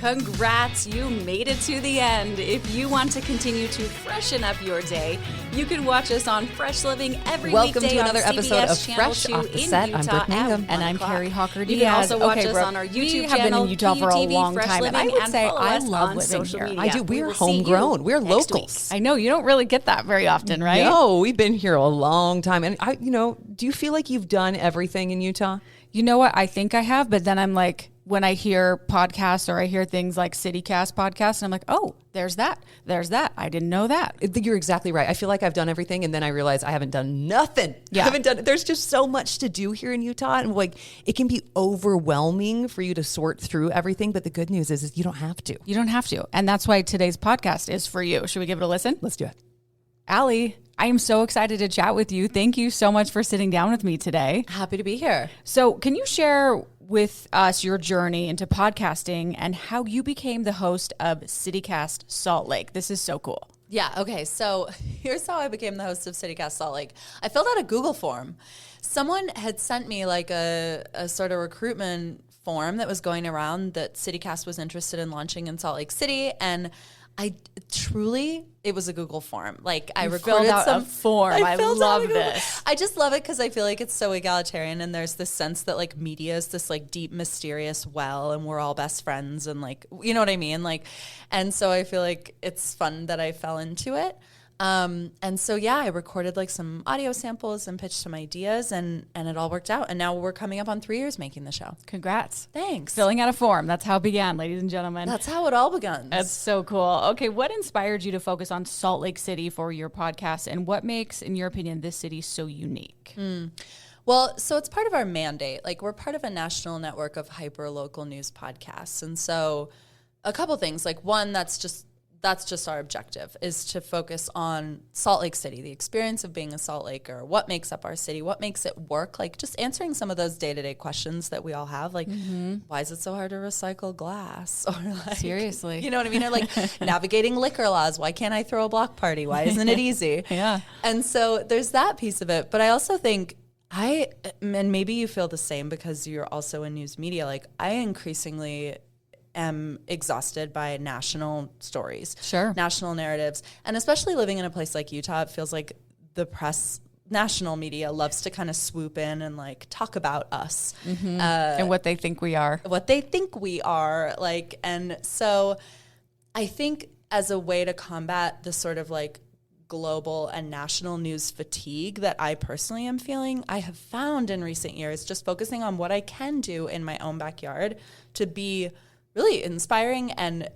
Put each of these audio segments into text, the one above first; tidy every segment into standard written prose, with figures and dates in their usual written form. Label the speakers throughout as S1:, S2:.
S1: Congrats, you made it to the end. If you want to continue to freshen up your day, you can watch us on Fresh Living every
S2: Welcome
S1: weekday
S2: to another
S1: on
S2: episode
S1: CBS
S2: of
S1: Channel
S2: Fresh
S1: 2
S2: Off the
S1: in
S2: Set.
S1: Utah
S2: I'm Brooke Mangum.
S1: at
S2: And
S1: 1
S2: I'm
S1: o'clock.
S2: Kari Hawker-Diaz.
S1: You can also watch
S2: Okay,
S1: us
S2: Brooke,
S1: on our YouTube
S2: we have been
S1: channel,
S2: in Utah for a
S1: PUTV,
S2: long
S1: Fresh
S2: time, and
S1: Living,
S2: I would
S1: and
S2: say
S1: follow
S2: I
S1: us
S2: love
S1: on
S2: living
S1: social
S2: here.
S1: media.
S2: I do.
S1: We
S2: We're
S1: will see you
S2: homegrown. We're
S1: next
S2: locals.
S1: week.
S2: I know. You don't really get that very often, right?
S3: No, we've been here a long time. And do you feel like you've done everything in Utah?
S2: You know what? I think I have, but then I'm like, when I hear podcasts or I hear things like CityCast podcasts, and I'm like, oh, there's that. I didn't know that.
S3: You're exactly right. I feel like I've done everything, and then I realize I haven't done nothing.
S2: Yeah.
S3: There's just so much to do here in Utah, and it can be overwhelming for you to sort through everything. But the good news is you don't have to.
S2: You don't have to. And that's why today's podcast is for you. Should we give it a listen?
S3: Let's do it.
S2: Allie, I am so excited to chat with you. Thank you so much for sitting down with me today.
S3: Happy to be here.
S2: So can you share with us your journey into podcasting and how you became the host of CityCast Salt Lake? This is so cool.
S4: Yeah, okay. So here's how I became the host of CityCast Salt Lake. I filled out a Google form. Someone had sent me like a sort of recruitment form that was going around that CityCast was interested in launching in Salt Lake City, and it was a Google form. Like I recorded
S2: filled out a form. I love this.
S4: I just love it because I feel like it's so egalitarian, and there's this sense that like media is this like deep, mysterious well, and we're all best friends, and like, you know what I mean? Like, and so I feel like it's fun that I fell into it. And so, yeah, I recorded like some audio samples and pitched some ideas, and it all worked out. And now we're coming up on 3 years making the show.
S2: Congrats.
S4: Thanks.
S2: Filling out a form. That's how it began, ladies and gentlemen.
S4: That's how it all begun.
S2: That's so cool. Okay, what inspired you to focus on Salt Lake City for your podcast, and what makes, in your opinion, this city so unique?
S4: Well, so it's part of our mandate. Like, we're part of a national network of hyper-local news podcasts. And so a couple things. Like, one, that's just our objective, is to focus on Salt Lake City, the experience of being a Salt Laker, what makes up our city, what makes it work, like just answering some of those day-to-day questions that we all have, like why is it so hard to recycle glass? Or like,
S2: seriously,
S4: you know what I mean? Or like navigating liquor laws, why can't I throw a block party? Why isn't it easy?
S2: Yeah.
S4: And so there's that piece of it. But I also think and maybe you feel the same because you're also in news media, like I increasingly am exhausted by national stories, national narratives. And especially living in a place like Utah, it feels like the press, national media loves to kind of swoop in and like talk about us.
S2: And what they think we are.
S4: Like, and so I think as a way to combat the sort of like global and national news fatigue that I personally am feeling, I have found in recent years just focusing on what I can do in my own backyard to be really inspiring and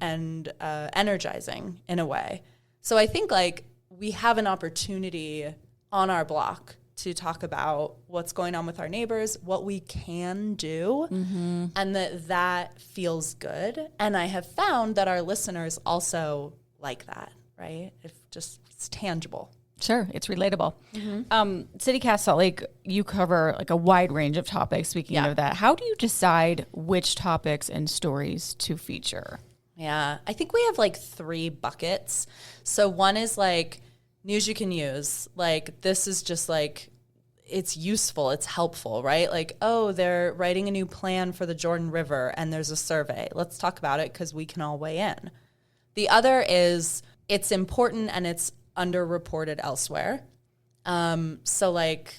S4: energizing in a way. So I think like we have an opportunity on our block to talk about what's going on with our neighbors, what we can do, and that feels good. And I have found that our listeners also like that, right? It's tangible.
S2: Sure, it's relatable. CityCast Salt Lake, you cover like a wide range of topics. Speaking of that, how do you decide which topics and stories to feature?
S4: Yeah, I think we have like 3 buckets. So one is like news you can use. Like this is just like, it's useful, it's helpful, right? Like, oh, they're writing a new plan for the Jordan River and there's a survey. Let's talk about it because we can all weigh in. The other is it's important and it's underreported elsewhere. So like,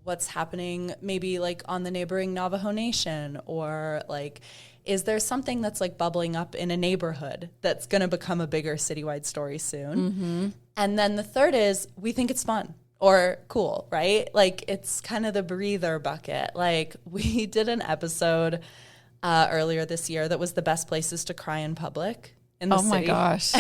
S4: what's happening maybe like on the neighboring Navajo Nation, or like, is there something that's like bubbling up in a neighborhood that's going to become a bigger citywide story soon? And then the third is we think it's fun or cool, right? Like it's kind of the breather bucket. Like we did an episode earlier this year that was the best places to cry in public. In the city.
S2: My gosh,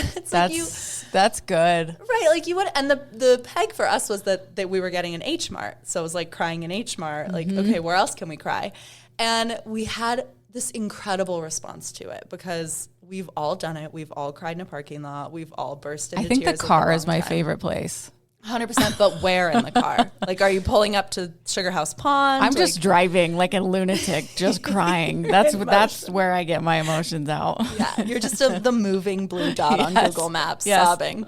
S4: that's
S2: good,
S4: right? Like you would, and the peg for us was that we were getting an H Mart, so it was like crying in H Mart. Like, okay, where else can we cry? And we had this incredible response to it because we've all done it. We've all cried in a parking lot. We've all burst into tears.
S2: I think the car is my favorite place.
S4: 100%, but where in the car? Like, are you pulling up to Sugar House Pond?
S2: I'm just driving like a lunatic, just crying. That's where I get my emotions out.
S4: Yeah, you're just the moving blue dot on Google Maps, sobbing.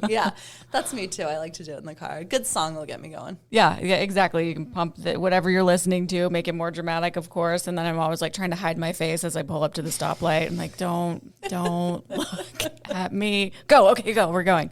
S4: Yeah, that's me too. I like to do it in the car. A good song will get me going.
S2: Yeah, exactly. You can pump whatever you're listening to, make it more dramatic, of course. And then I'm always like trying to hide my face as I pull up to the stoplight. I'm like, don't look at me. Go, okay, go. We're going.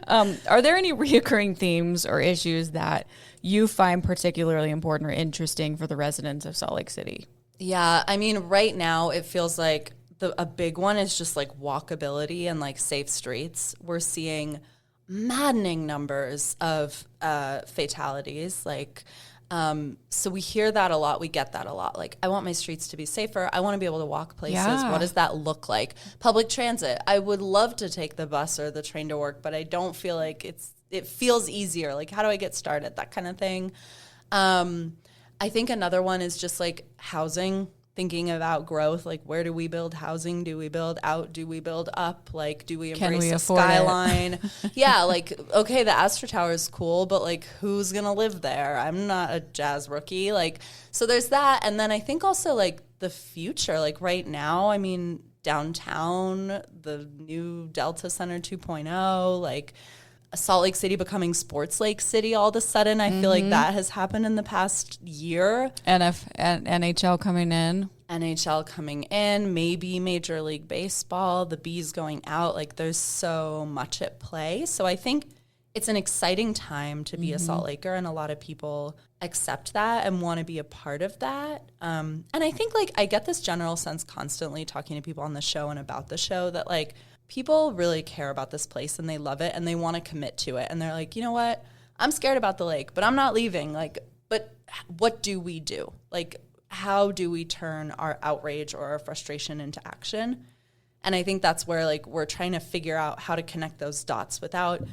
S2: Are there any reoccurring themes or issues that you find particularly important or interesting for the residents of Salt Lake City?
S4: Yeah, I mean, right now it feels like a big one is just like walkability and like safe streets. We're seeing maddening numbers of fatalities. Like, so we hear that a lot. We get that a lot. Like, I want my streets to be safer. I want to be able to walk places.
S2: Yeah.
S4: What does that look like? Public transit. I would love to take the bus or the train to work, but I don't feel like it feels easier. Like, how do I get started? That kind of thing. I think another one is just like housing. Thinking about growth, like where do we build housing? Do we build out? Do we build up? Like, do we embrace the skyline? Yeah, like, okay, the Astor Tower is cool, but like, who's going to live there? I'm not a jazz rookie. Like, so there's that. And then I think also like the future, like right now, I mean, downtown, the new Delta Center 2.0, like Salt Lake City becoming Sports Lake City all of a sudden. I feel like that has happened in the past year.
S2: NHL coming in.
S4: NHL coming in, maybe Major League Baseball, the Bees going out. Like, there's so much at play. So I think it's an exciting time to be a Salt Laker, and a lot of people accept that and want to be a part of that. And I think, like, I get this general sense constantly talking to people on the show and about the show that, like, people really care about this place and they love it and they want to commit to it. And they're like, you know what? I'm scared about the lake, but I'm not leaving. Like, but what do we do? Like, how do we turn our outrage or our frustration into action? And I think that's where, like, we're trying to figure out how to connect those dots without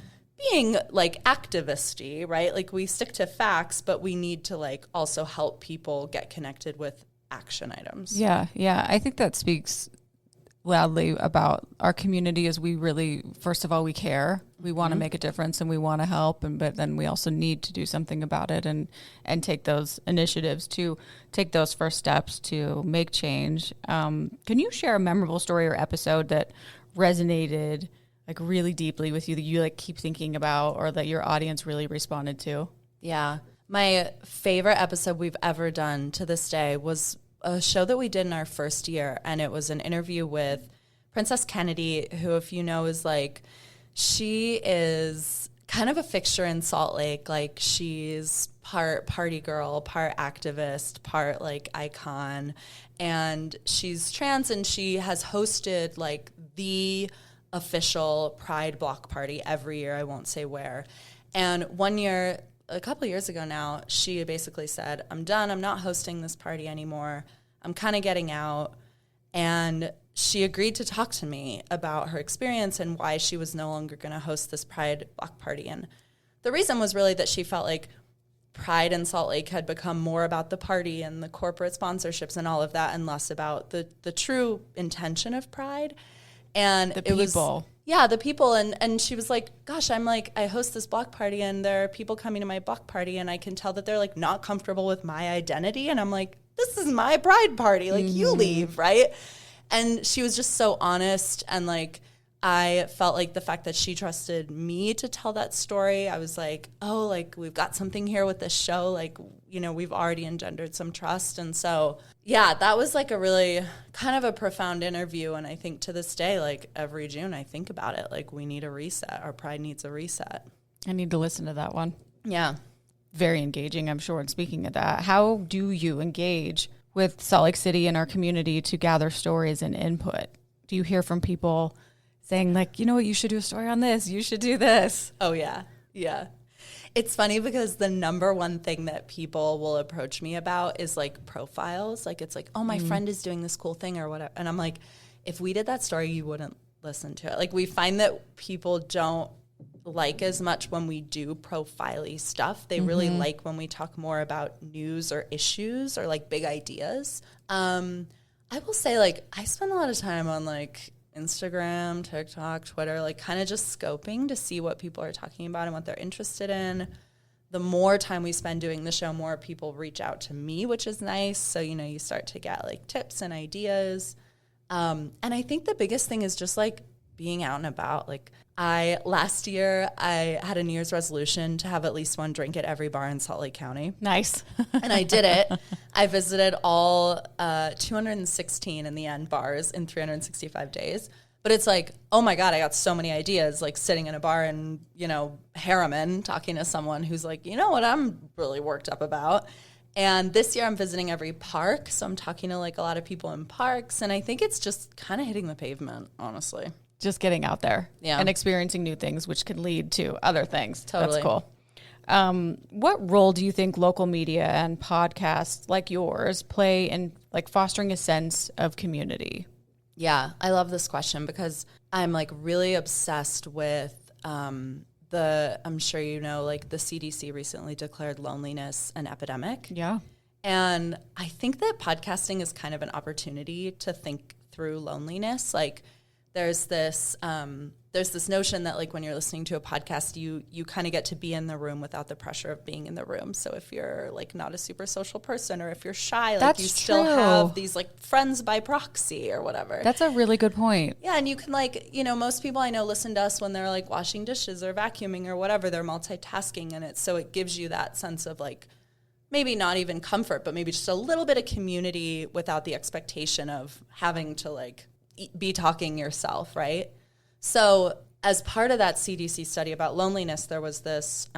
S4: being like activist-y, right? Like, we stick to facts, but we need to like also help people get connected with action items.
S2: Yeah. I think that speaks loudly about our community. Is we really, first of all, we care. We want to make a difference and we want to help, but then we also need to do something about it and take those initiatives to take those first steps to make change. Can you share a memorable story or episode that resonated like really deeply with you, that you like keep thinking about, or that your audience really responded to?
S4: Yeah. My favorite episode we've ever done to this day was a show that we did in our first year, and it was an interview with Princess Kennedy, who, if you know, is like, she is kind of a fixture in Salt Lake. Like, she's part party girl, part activist, part like icon, and she's trans, and she has hosted like the official Pride block party every year. I won't say where. And one year, a couple of years ago now, she basically said, I'm done. I'm not hosting this party anymore. I'm kind of getting out. And she agreed to talk to me about her experience and why she was no longer going to host this Pride block party. And the reason was really that she felt like Pride in Salt Lake had become more about the party and the corporate sponsorships and all of that, and less about the true intention of Pride. And
S2: The people.
S4: Yeah, the people. And she was like, gosh, I'm like, I host this block party and there are people coming to my block party and I can tell that they're like not comfortable with my identity. And I'm like, this is my pride party. Like, you leave, right? And she was just so honest. And like, I felt like the fact that she trusted me to tell that story, I was like, oh, like, we've got something here with this show. Like, you know, we've already engendered some trust. And so, yeah, that was like a really kind of a profound interview. And I think to this day, like every June, I think about it. Like, we need a reset. Our pride needs a reset.
S2: I need to listen to that one.
S4: Yeah.
S2: Very engaging, I'm sure. And speaking of that, how do you engage with Salt Lake City and our community to gather stories and input? Do you hear from people saying like, you know what, you should do a story on this, you should do this?
S4: Oh, yeah. Yeah. It's funny because the number one thing that people will approach me about is like profiles. Like, it's like, oh, my friend is doing this cool thing or whatever. And I'm like, if we did that story, you wouldn't listen to it. Like, we find that people don't like as much when we do profile-y stuff. They really like when we talk more about news or issues or like big ideas. I will say, like, I spend a lot of time on like Instagram, TikTok, Twitter, like kind of just scoping to see what people are talking about and what they're interested in. The more time we spend doing the show, more people reach out to me, which is nice. So, you start to get like tips and ideas. And I think the biggest thing is just like being out and about. Like last year, I had a New Year's resolution to have at least one drink at every bar in Salt Lake County.
S2: Nice.
S4: And I did it. I visited all 216 in the end bars in 365 days. But it's like, oh my God, I got so many ideas, like sitting in a bar in, Harriman, talking to someone who's like, you know what I'm really worked up about. And this year I'm visiting every park. So I'm talking to like a lot of people in parks. And I think it's just kind of hitting the pavement, honestly.
S2: Just getting out there and experiencing new things, which can lead to other things.
S4: Totally.
S2: That's cool. What role do you think local media and podcasts like yours play in like fostering a sense of community?
S4: Yeah, I love this question because I'm like really obsessed with I'm sure like the CDC recently declared loneliness an epidemic.
S2: Yeah.
S4: And I think that podcasting is kind of an opportunity to think through loneliness. Like there's this notion that like when you're listening to a podcast, you kind of get to be in the room without the pressure of being in the room. So if you're like not a super social person or if you're shy, like
S2: That's
S4: you still
S2: true.
S4: have these like friends by proxy or whatever.
S2: That's a really good point.
S4: Yeah, and you can like, most people I know listen to us when they're like washing dishes or vacuuming or whatever. They're multitasking and so it gives you that sense of like maybe not even comfort, but maybe just a little bit of community without the expectation of having to like be talking yourself, right? So as part of that CDC study about loneliness, there was this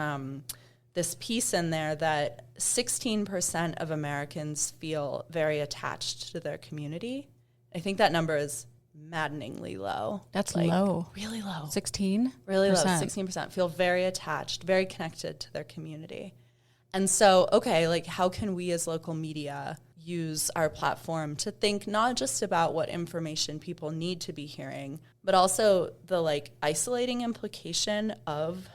S4: piece in there that 16% of Americans feel very attached to their community. I think that number is maddeningly low.
S2: That's
S4: like,
S2: low.
S4: Really low.
S2: 16?
S4: Really low. 16% feel very attached, very connected to their community. And so, okay, like how can we as local media use our platform to think not just about what information people need to be hearing, but also the like isolating implication of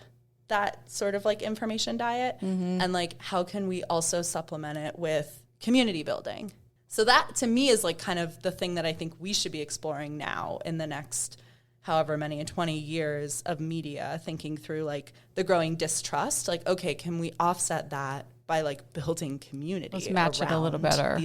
S4: that sort of like information diet. Mm-hmm. And like, how can we also supplement it with community building? So that to me is like kind of the thing that I think we should be exploring now in the next however many 20 years of media, thinking through like the growing distrust. Like, okay, can we offset that by like building community?
S2: Let's match it a little better.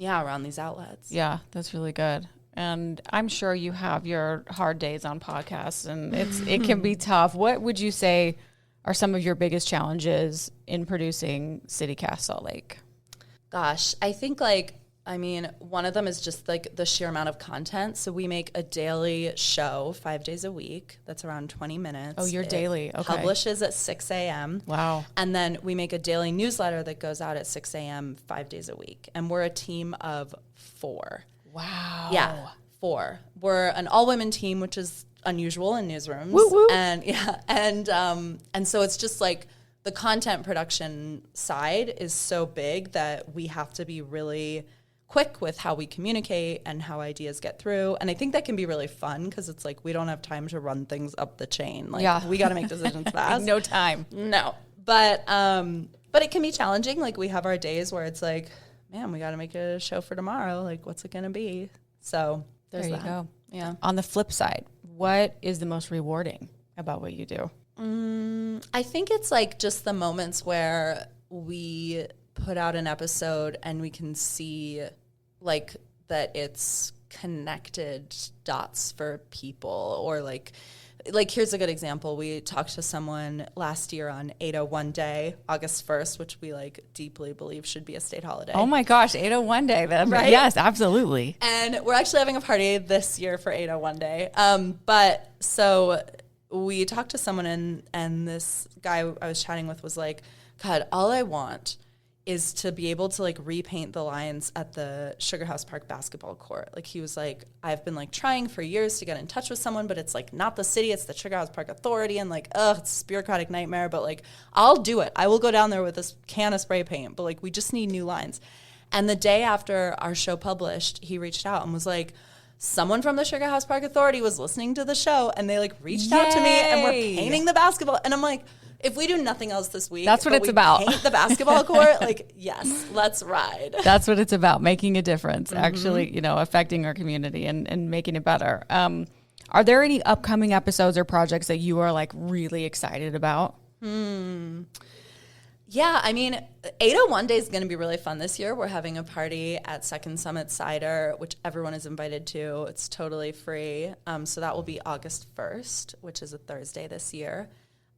S4: Around these outlets.
S2: Yeah, that's really good. And I'm sure you have your hard days on podcasts and it can be tough. What would you say are some of your biggest challenges in producing CityCast Salt Lake?
S4: Gosh, I think one of them is just like the sheer amount of content. So we make a daily show 5 days a week. That's around 20 minutes.
S2: Oh, you're daily. Okay.
S4: Publishes at 6 a.m.
S2: Wow.
S4: And then we make a daily newsletter that goes out at 6 a.m. 5 days a week. And we're a team of 4.
S2: Wow.
S4: Yeah, 4. We're an all-women team, which is unusual in newsrooms.
S2: Woo woo.
S4: And so it's just like the content production side is so big that we have to be really quick with how we communicate and how ideas get through. And I think that can be really fun because it's like we don't have time to run things up the chain. Like we got to make decisions fast.
S2: No time.
S4: No. But it can be challenging. Like we have our days where it's like, man, we got to make a show for tomorrow. Like what's it going to be? So
S2: there you go.
S4: Yeah.
S2: On the flip side, what is the most rewarding about what you do?
S4: I think it's like just the moments where we put out an episode and we can see like that it's connected dots for people, or like here's a good example. We talked to someone last year on 801 Day, August 1st, which we like deeply believe should be a state holiday.
S2: Oh my gosh, 801 Day.
S4: Right?
S2: Yes, absolutely.
S4: And we're actually having a party this year for 801 Day. But so we talked to someone and this guy I was chatting with was like, God, all I want is to be able to like repaint the lines at the Sugar House Park basketball court. Like he was like, I've been like trying for years to get in touch with someone, but it's like not the city, it's the Sugar House Park Authority, and like, it's a bureaucratic nightmare, but like I'll do it. I will go down there with this can of spray paint, but like we just need new lines. And the day after our show published, he reached out and was like, someone from the Sugar House Park Authority was listening to the show and they like reached out to me and were painting the basketball. And I'm like, If we do nothing else this week,
S2: That's what
S4: but
S2: it's
S4: we
S2: about.
S4: paint the basketball court, like, yes, let's ride.
S2: That's what it's about, making a difference, actually, affecting our community and making it better. Are there any upcoming episodes or projects that you are like really excited about?
S4: Yeah, I mean, 801 Day is going to be really fun this year. We're having a party at Second Summit Cider, which everyone is invited to. It's totally free. So that will be August 1st, which is a Thursday this year.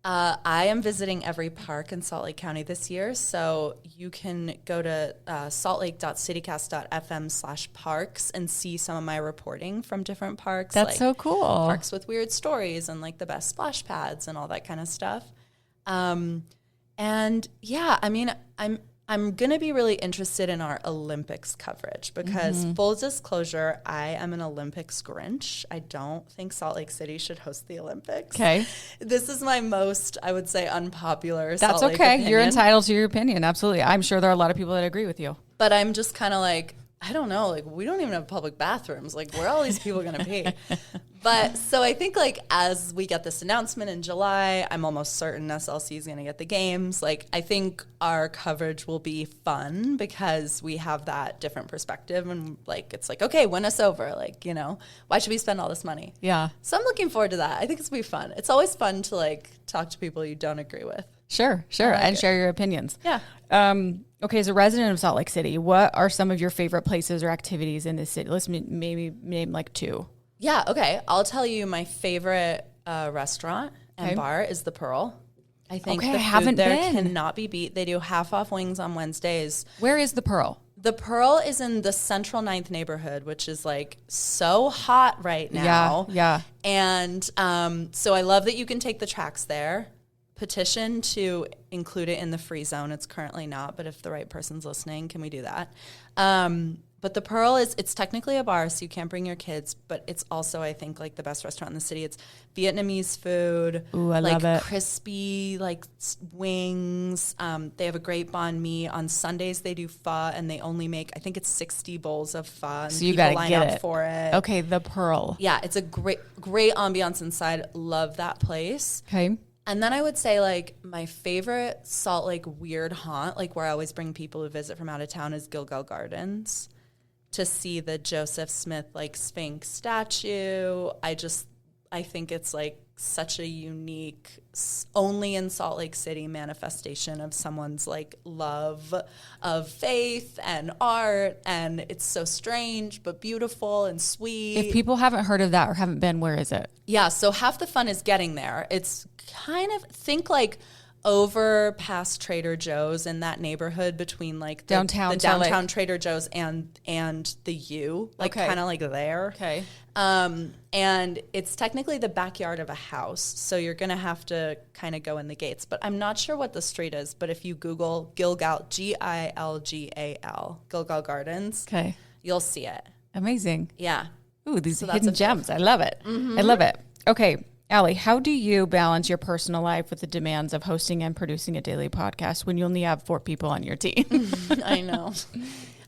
S4: I am visiting every park in Salt Lake County this year. So you can go to saltlake.citycast.fm/parks and see some of my reporting from different parks.
S2: That's so cool.
S4: Parks with weird stories and like the best splash pads and all that kind of stuff. And yeah, I mean, I'm going to be really interested in our Olympics coverage because full disclosure, I am an Olympics Grinch. I don't think Salt Lake City should host the Olympics.
S2: Okay.
S4: This is my most, I would say, unpopular
S2: That's
S4: Salt Lake
S2: okay.
S4: opinion.
S2: You're entitled to your opinion. Absolutely. I'm sure there are a lot of people that agree with you.
S4: But I'm just kind of like, I don't know, like we don't even have public bathrooms. Like where are all these people going to pee? But so I think like as we get this announcement in July, I'm almost certain SLC is going to get the games. Like I think our coverage will be fun because we have that different perspective and like it's like, okay, win us over. Like, why should we spend all this money?
S2: Yeah.
S4: So I'm looking forward to that. I think it's going to be fun. It's always fun to like talk to people you don't agree with.
S2: Sure. And share your opinions.
S4: Yeah.
S2: Okay, as a resident of Salt Lake City, what are some of your favorite places or activities in this city? Let's maybe name like two.
S4: Yeah, okay. I'll tell you my favorite restaurant and bar is The Pearl. I think the food there cannot be beat. They do half-off wings on Wednesdays.
S2: Where is The Pearl?
S4: The Pearl is in the Central 9th neighborhood, which is like so hot right now.
S2: Yeah.
S4: And so I love that you can take the tracks there. Petition to include it in the free zone. It's currently not, but if the right person's listening, can we do that? But the Pearl it's technically a bar, so you can't bring your kids, but it's also, I think, like the best restaurant in the city. It's Vietnamese food.
S2: Ooh, I love it.
S4: Crispy, like wings. They have a great banh mi. On Sundays, they do pho, and they only make, I think it's 60 bowls of pho. And
S2: so you got to
S4: line
S2: get
S4: up
S2: it.
S4: for it.
S2: Okay, The Pearl.
S4: Yeah, it's a great ambiance inside. Love that place.
S2: Okay.
S4: And then I would say, like, my favorite Salt Lake weird haunt, like where I always bring people to visit from out of town, is Gilgal Gardens to see the Joseph Smith, like, Sphinx statue. I think it's, like, such a unique, only in Salt Lake City manifestation of someone's, like, love of faith and art. And it's so strange but beautiful and sweet.
S2: If people haven't heard of that or haven't been, where is it?
S4: Yeah, so half the fun is getting there. It's kind of, think like over past Trader Joe's in that neighborhood between like the downtown Trader Joe's and the U, like kind of like there.
S2: Okay.
S4: And it's technically the backyard of a house, so you're gonna have to kind of go in the gates. But I'm not sure what the street is. But if you Google Gilgal, Gilgal, Gilgal Gardens,
S2: okay,
S4: you'll see it.
S2: Amazing.
S4: Yeah.
S2: Ooh, these hidden gems. I love it. Mm-hmm. I love it. Okay. Allie, how do you balance your personal life with the demands of hosting and producing a daily podcast when you only have 4 people on your team?
S4: I know.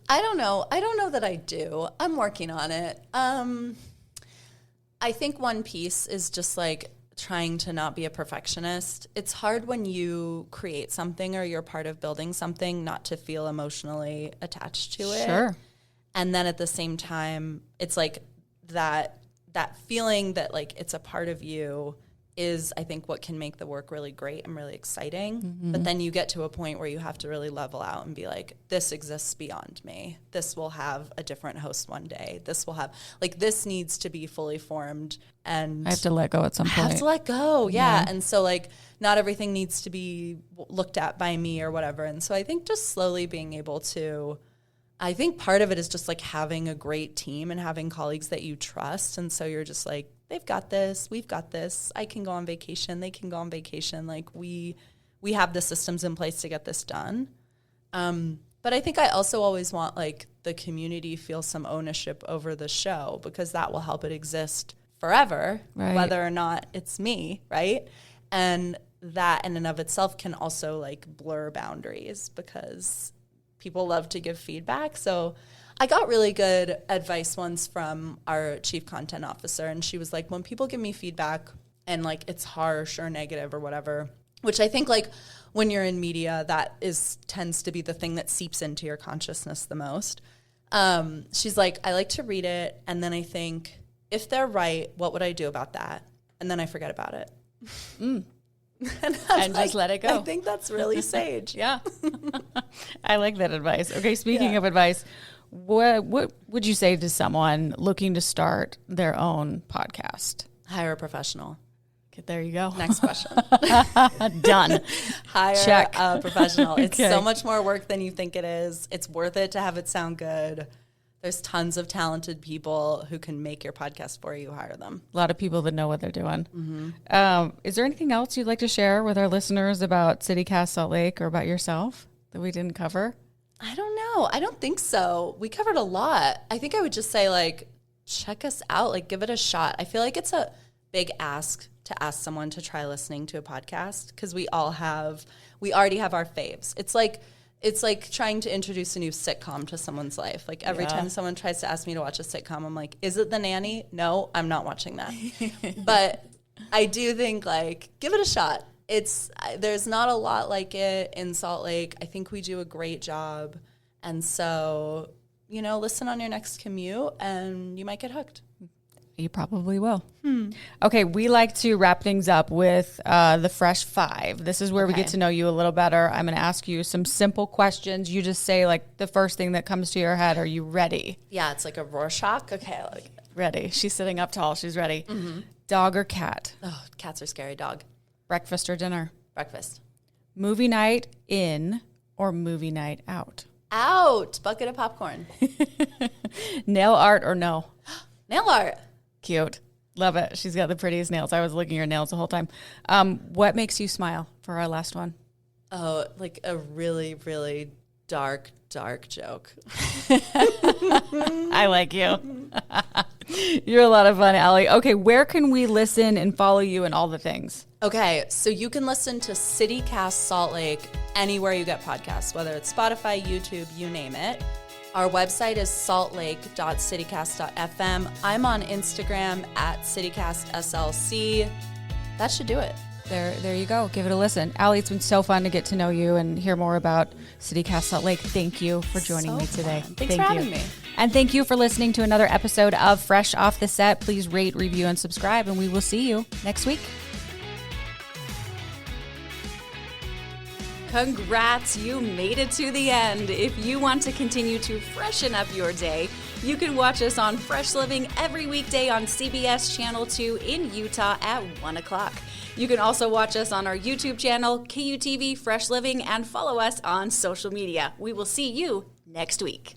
S4: I don't know that I do. I'm working on it. I think one piece is just like trying to not be a perfectionist. It's hard when you create something or you're part of building something not to feel emotionally attached to it.
S2: Sure.
S4: And then at the same time, it's like that feeling that like it's a part of you is, I think, what can make the work really great and really exciting. Mm-hmm. But then you get to a point where you have to really level out and be like, this exists beyond me. This will have a different host one day. This will have, like, this needs to be fully formed. And
S2: I have to let go at some point.
S4: I have to let go, yeah. And so, like, not everything needs to be looked at by me or whatever. And so I think just slowly being able to, I think part of it is just like having a great team and having colleagues that you trust. And so you're just like, they've got this, we've got this. I can go on vacation, they can go on vacation. Like we have the systems in place to get this done. But I think I also always want like the community feel some ownership over the show because that will help it exist forever,
S2: right,
S4: whether or not it's me, right? And that in and of itself can also like blur boundaries because people love to give feedback. So I got really good advice once from our chief content officer, and she was like, when people give me feedback and like it's harsh or negative or whatever, which I think like when you're in media, that tends to be the thing that seeps into your consciousness the most. She's like, I like to read it, and then I think, if they're right, what would I do about that? And then I forget about it.
S2: And
S4: like,
S2: just let it go.
S4: I think that's really sage.
S2: Yeah. I like that advice. Okay, speaking of advice, what would you say to someone looking to start their own podcast?
S4: Hire a professional.
S2: Okay, there you go.
S4: Next question.
S2: Done.
S4: Hire
S2: Check.
S4: a professional. It's
S2: Okay.
S4: so much more work than you think it is. It's worth it to have it sound good. There's tons of talented people who can make your podcast for you. Hire them.
S2: A lot of people that know what they're doing. Is there anything else you'd like to share with our listeners about CityCast Salt Lake or about yourself that we didn't cover?
S4: I don't know. I don't think so. We covered a lot. I think I would just say, like, check us out. Like, give it a shot. I feel like it's a big ask to ask someone to try listening to a podcast because we already have our faves. It's like trying to introduce a new sitcom to someone's life. Like every time someone tries to ask me to watch a sitcom, I'm like, is it The Nanny? No, I'm not watching that. But I do think, like, give it a shot. There's not a lot like it in Salt Lake. I think we do a great job. And so, listen on your next commute and you might get hooked.
S2: You probably will. Okay, we like to wrap things up with the Fresh Five. This is where we get to know you a little better. I'm going to ask you some simple questions. You just say, like, the first thing that comes to your head. Are you ready?
S4: Yeah, it's like a Rorschach. Okay, I like it.
S2: Ready. She's sitting up tall. She's ready. Dog or cat?
S4: Oh, cats are scary. Dog.
S2: Breakfast or dinner?
S4: Breakfast.
S2: Movie night in or movie night out?
S4: Out. Bucket of popcorn.
S2: Nail art or no?
S4: Nail art.
S2: Cute. Love it. She's got the prettiest nails. I was looking at her nails the whole time. What makes you smile for our last one?
S4: Oh, like a really, really dark joke.
S2: I like you. You're a lot of fun, Allie. Okay, where can we listen and follow you and all the things?
S4: Okay, so you can listen to CityCast Salt Lake anywhere you get podcasts, whether it's Spotify, YouTube, you name it. Our website is saltlake.citycast.fm. I'm on Instagram at CityCastSLC. That should do it.
S2: There you go. Give it a listen. Allie, it's been so fun to get to know you and hear more about CityCast Salt Lake. Thank you for joining me today.
S4: Thanks for having me.
S2: And thank you for listening to another episode of Fresh Off the Set. Please rate, review, and subscribe, and we will see you next week.
S1: Congrats, you made it to the end. If you want to continue to freshen up your day, you can watch us on Fresh Living every weekday on CBS Channel 2 in Utah at 1 o'clock. You can also watch us on our YouTube channel, KUTV Fresh Living, and follow us on social media. We will see you next week.